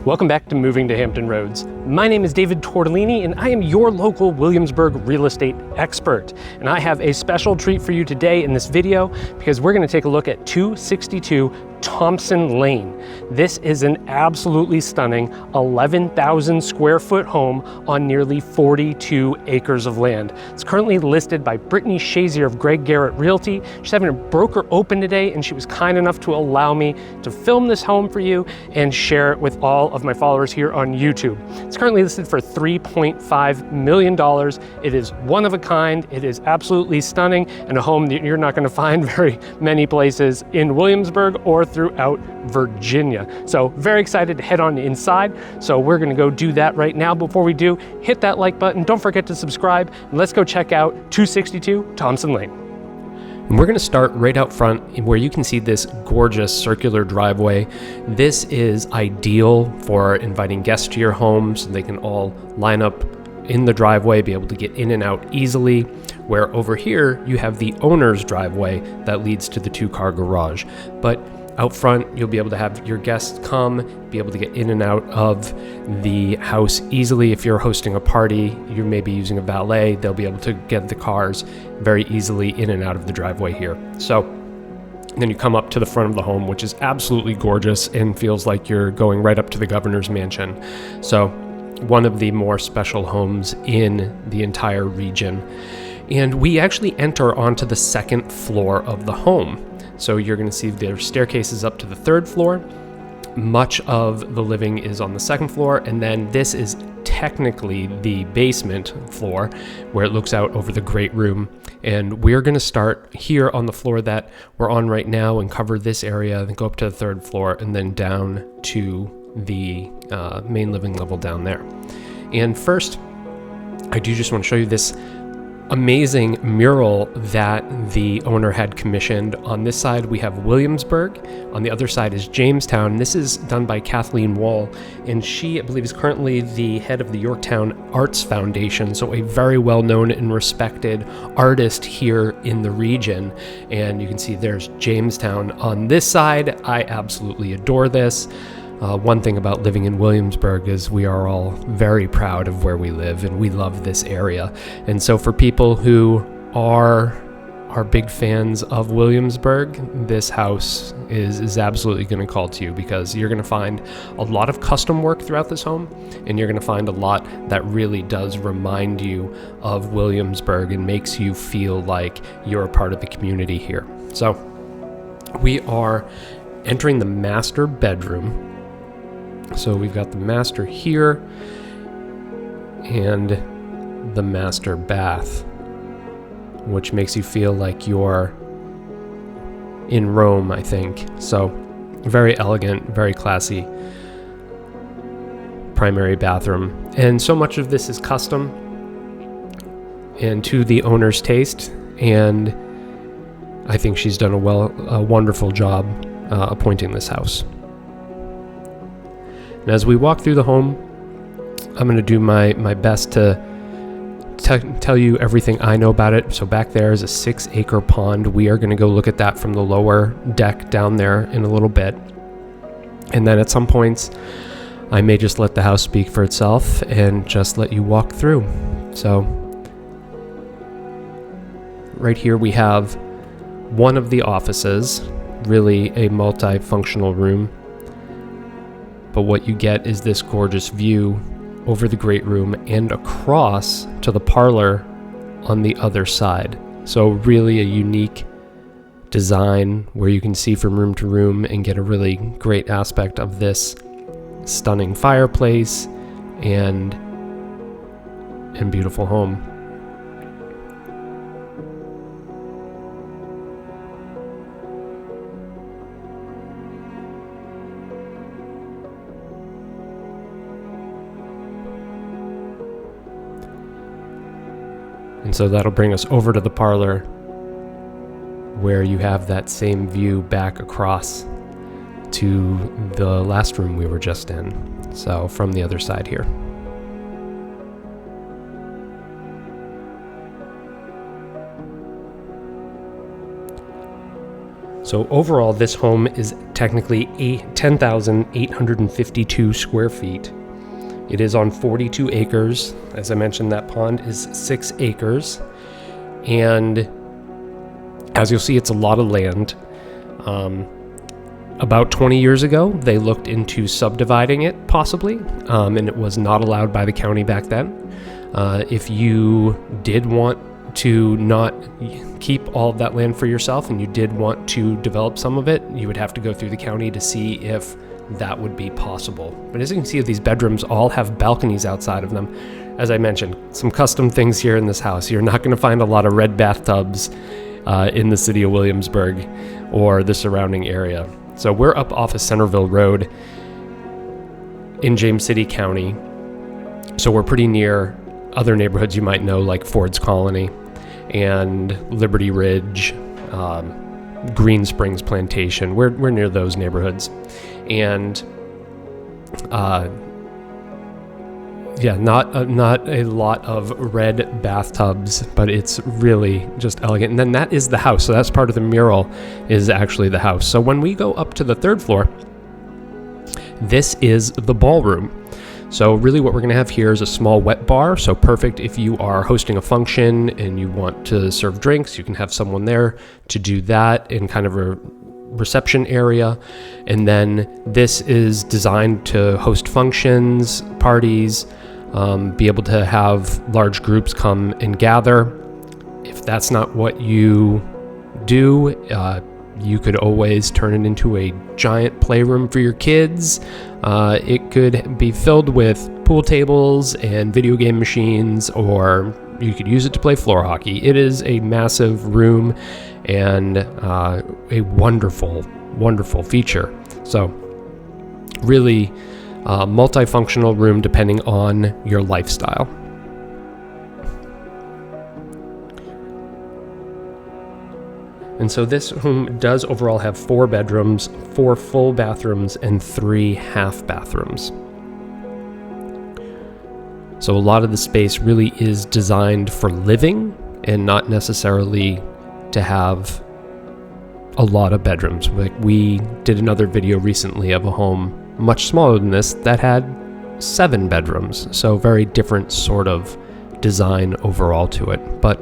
Welcome back to Moving to Hampton Roads. My name is David Tortellini and I am your local Williamsburg real estate expert. And I have a special treat for you today in this video because we're going to take a look at 262 Thompson Lane. This is an absolutely stunning 11,000 square foot home on nearly 42 acres of land. It's currently listed by Brittany Shazier of Greg Garrett Realty. She's having a broker open today and she was kind enough to allow me to film this home for you and share it with all of my followers here on YouTube. It's currently listed for $3.5 million. It is one of a kind. It is absolutely stunning and a home that you're not going to find very many places in Williamsburg or throughout Virginia. So very excited to head on inside. So we're going to go do that right now. Before we do, hit that like button. Don't forget to subscribe and let's go check out 262 Thompson Lane. And we're going to start right out front where you can see this gorgeous circular driveway. This is ideal for inviting guests to your home so they can all line up in the driveway, be able to get in and out easily. Where over here you have the owner's driveway that leads to the two-car garage. But out front, you'll be able to have your guests come, be able to get in and out of the house easily. If you're hosting a party, you may be using a valet, they'll be able to get the cars very easily in and out of the driveway here. So then you come up to the front of the home, which is absolutely gorgeous and feels like you're going right up to the governor's mansion. So one of the more special homes in the entire region. And we actually enter onto the second floor of the home. So you're going to see there are staircases up to the third floor. Much of the living is on the second floor, and then this is technically the basement floor where it looks out over the great room. And we're going to start here on the floor that we're on right now and cover this area, then go up to the third floor and then down to the main living level down there. And first, I do just want to show you this amazing mural that the owner had commissioned. On this side we have Williamsburg, on the other side is Jamestown. This is done by Kathleen Wall, and she, I believe, is currently the head of the Yorktown Arts Foundation, so a very well-known and respected artist here in the region. And you can see there's Jamestown on this side. I absolutely adore this. One thing about living in Williamsburg is we are all very proud of where we live and we love this area. And so for people who are big fans of Williamsburg, this house is absolutely going to call to you because you're going to find a lot of custom work throughout this home, and you're going to find a lot that really does remind you of Williamsburg and makes you feel like you're a part of the community here. So we are entering the master bedroom. So we've got the master here and the master bath, which makes you feel like you're in Rome, I think. So very elegant, very classy primary bathroom. And so much of this is custom and to the owner's taste. And I think she's done a wonderful job appointing this house. And as we walk through the home, I'm going to do my best to tell you everything I know about it. So back there is a 6-acre pond. We are going to go look at that from the lower deck down there in a little bit. And then at some points, I may just let the house speak for itself and just let you walk through. So right here we have one of the offices, really a multifunctional room. But what you get is this gorgeous view over the great room and across to the parlor on the other side. So really a unique design where you can see from room to room and get a really great aspect of this stunning fireplace and beautiful home. And so that'll bring us over to the parlor where you have that same view back across to the last room we were just in. So from the other side here. So overall, this home is technically 10,852 square feet. It is on 42 acres. As I mentioned, that pond is 6 acres. And as you'll see, it's a lot of land. About 20 years ago, they looked into subdividing it, possibly, and it was not allowed by the county back then. If you did want to not keep all of that land for yourself and you did want to develop some of it, you would have to go through the county to see if that would be possible. But as you can see, these bedrooms all have balconies outside of them. As I mentioned, some custom things here in this house. You're not going to find a lot of red bathtubs in the city of Williamsburg or the surrounding area. So we're up off of Centerville Road in James City County. So we're pretty near other neighborhoods you might know, like Ford's Colony and Liberty Ridge, Green Springs Plantation. We're near those neighborhoods. And not a lot of red bathtubs, but it's really just elegant. And then that is the house. So that's part of the mural, is actually the house. So when we go up to the third floor, this is the ballroom. So really what we're going to have here is a small wet bar. So perfect if you are hosting a function and you want to serve drinks, you can have someone there to do that in kind of a reception area. And then this is designed to host functions, parties, be able to have large groups come and gather. If that's not what you do, you could always turn it into a giant playroom for your kids. It could be filled with pool tables and video game machines, or you could use it to play floor hockey. It is a massive room and a wonderful, wonderful feature. So really multifunctional room depending on your lifestyle. And so this home does overall have 4 bedrooms, 4 full bathrooms, and 3 half bathrooms. So a lot of the space really is designed for living and not necessarily to have a lot of bedrooms. Like, we did another video recently of a home much smaller than this that had 7 bedrooms. So very different sort of design overall to it. But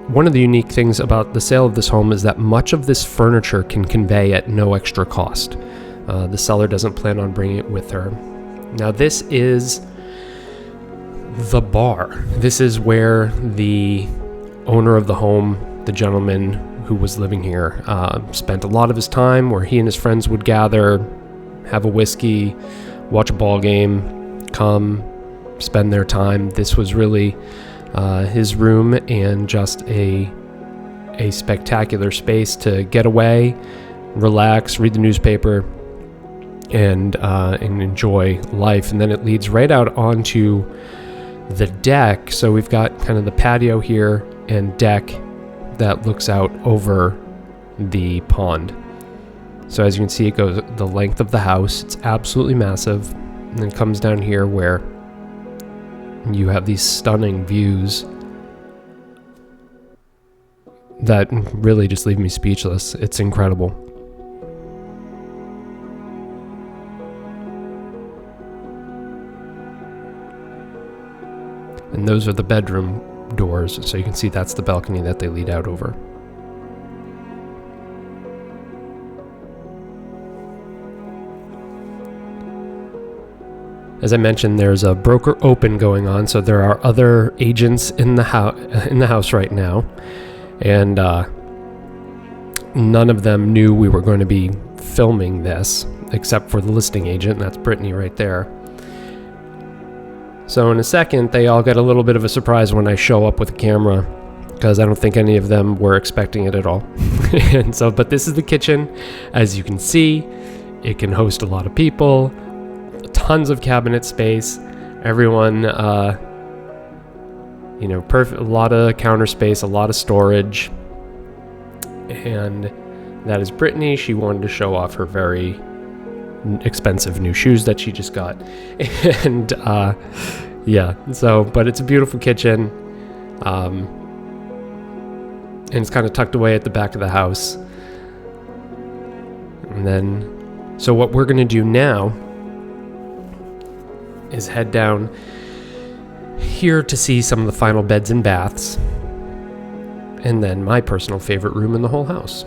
one of the unique things about the sale of this home is that much of this furniture can convey at no extra cost. The seller doesn't plan on bringing it with her. Now this is the bar. This is where the owner of the home, the gentleman who was living here, spent a lot of his time, where he and his friends would gather, have a whiskey, watch a ball game, come spend their time. This was really his room, and just a spectacular space to get away, relax, read the newspaper, and enjoy life. And then it leads right out onto the deck. So we've got kind of the patio here and deck that looks out over the pond. So as you can see, it goes the length of the house. It's absolutely massive, and then comes down here where you have these stunning views that really just leave me speechless. It's incredible. And those are the bedroom doors, so you can see that's the balcony that they lead out over. As I mentioned, there's a broker open going on, so there are other agents in the house right now, and none of them knew we were going to be filming this, except for the listing agent, and that's Brittany right there. So in a second, they all get a little bit of a surprise when I show up with a camera, because I don't think any of them were expecting it at all. And so, but this is the kitchen. As you can see, it can host a lot of people. Tons of cabinet space. Everyone, perfect. A lot of counter space, a lot of storage. And that is Brittany. She wanted to show off her very expensive new shoes that she just got. And but it's a beautiful kitchen. And it's kind of tucked away at the back of the house. And then, so what we're going to do now is head down here to see some of the final beds and baths, and then my personal favorite room in the whole house.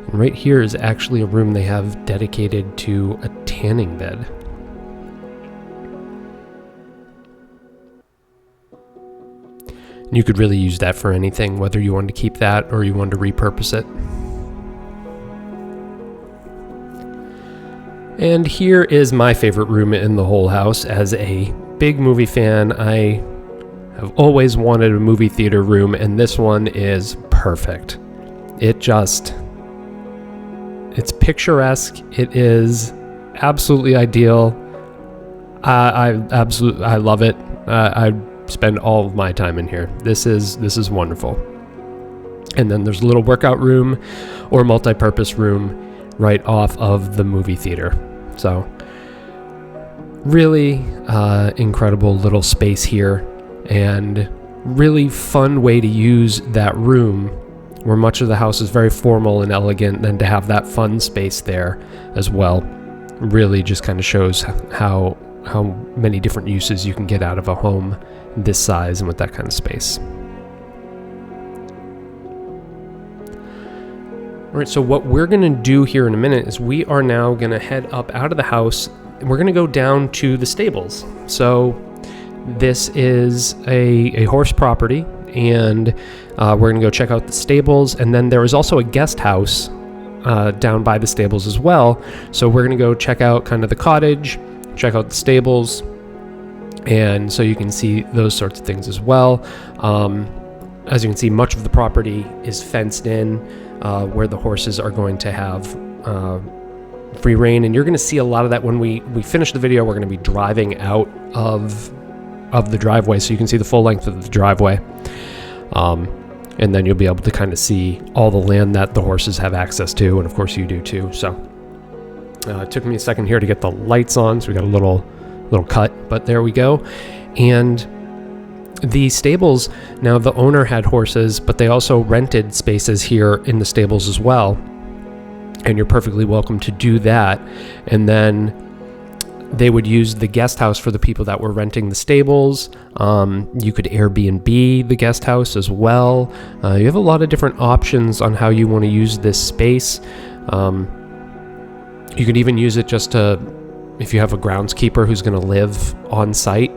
And right here is actually a room they have dedicated to a tanning bed. And you could really use that for anything, whether you wanted to keep that or you wanted to repurpose it. And here is my favorite room in the whole house. As a big movie fan, I have always wanted a movie theater room, and this one is perfect. It's picturesque. It is absolutely ideal. I love it. I spend all of my time in here. This is wonderful. And then there's a little workout room or multi-purpose room right off of the movie theater. So really incredible little space here, and really fun way to use that room, where much of the house is very formal and elegant, and to have that fun space there as well really just kind of shows how many different uses you can get out of a home this size and with that kind of space. All right, so what we're going to do here in a minute is we are now going to head up out of the house, and we're going to go down to the stables. So this is a horse property, and we're going to go check out the stables, and then there is also a guest house down by the stables as well. So we're going to go check out kind of the cottage, check out the stables, and so you can see those sorts of things as well. As you can see, much of the property is fenced in, where the horses are going to have free rein, and you're going to see a lot of that when we finish the video. We're going to be driving out of the driveway, so you can see the full length of the driveway, and then you'll be able to kind of see all the land that the horses have access to, and of course you do too. So it took me a second here to get the lights on, so we got a little cut, but there we go. And the stables, now the owner had horses, but they also rented spaces here in the stables as well, and you're perfectly welcome to do that. And then they would use the guest house for the people that were renting the stables. You could Airbnb the guest house as well. You have a lot of different options on how you want to use this space. You could even use it just to, if you have a groundskeeper who's going to live on site,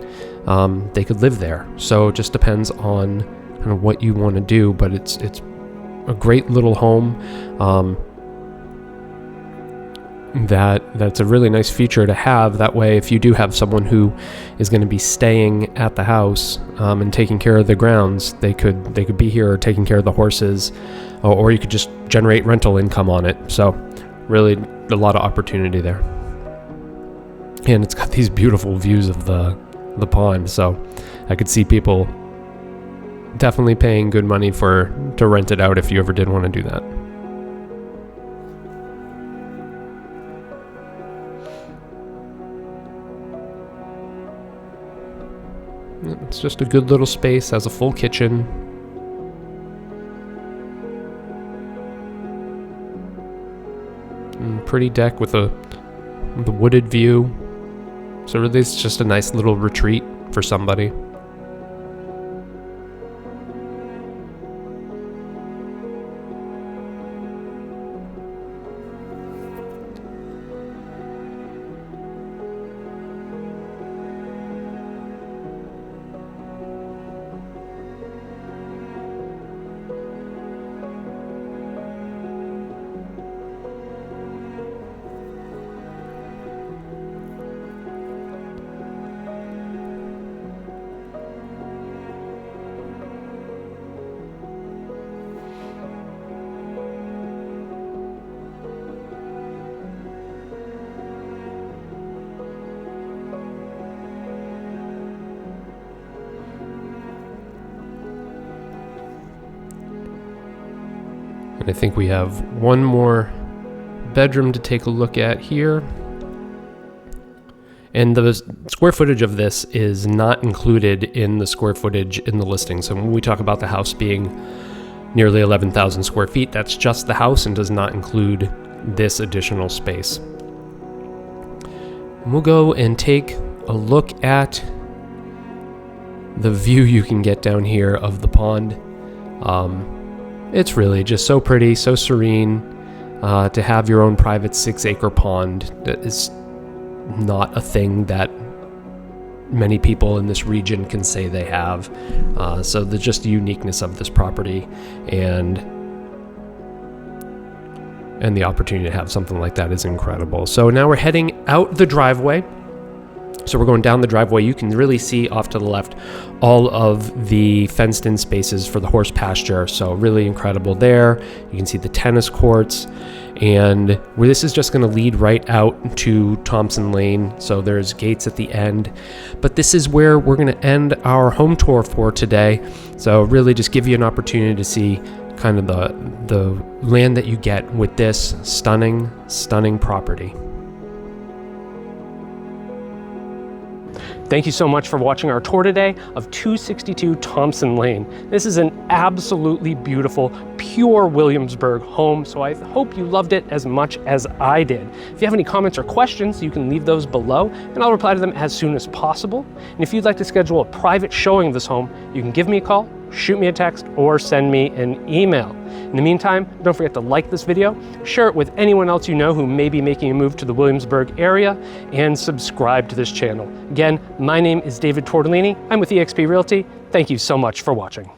they could live there. So it just depends on kind of what you want to do, but it's a great little home. That's a really nice feature to have. That way, if you do have someone who is going to be staying at the house and taking care of the grounds, they could be here taking care of the horses, or you could just generate rental income on it. So really a lot of opportunity there. And it's got these beautiful views of the pond, so I could see people definitely paying good money to rent it out if you ever did want to do that. It's just a good little space, has a full kitchen. And pretty deck with the wooded view. So really it's just a nice little retreat for somebody. And I think we have one more bedroom to take a look at here. And the square footage of this is not included in the square footage in the listing. So when we talk about the house being nearly 11,000 square feet, that's just the house and does not include this additional space. And we'll go and take a look at the view you can get down here of the pond. It's really just so pretty, so serene. To have your own private 6-acre pond that is not a thing that many people in this region can say they have. So the just the uniqueness of this property and the opportunity to have something like that is incredible. So now we're heading out the driveway. So we're going down the driveway. You can really see off to the left all of the fenced in spaces for the horse pasture. So really incredible there. You can see the tennis courts, and where this is just going to lead right out to Thompson Lane. So there's gates at the end, but this is where we're going to end our home tour for today. So really just give you an opportunity to see kind of the land that you get with this stunning property. Thank you so much for watching our tour today of 262 Thompson Lane. This is an absolutely beautiful, pure Williamsburg home, so I hope you loved it as much as I did. If you have any comments or questions, you can leave those below, and I'll reply to them as soon as possible. And if you'd like to schedule a private showing of this home, you can give me a call, shoot me a text, or send me an email. In the meantime, don't forget to like this video, share it with anyone else you know who may be making a move to the Williamsburg area, and subscribe to this channel. Again, my name is David Tortellini. I'm with eXp Realty. Thank you so much for watching.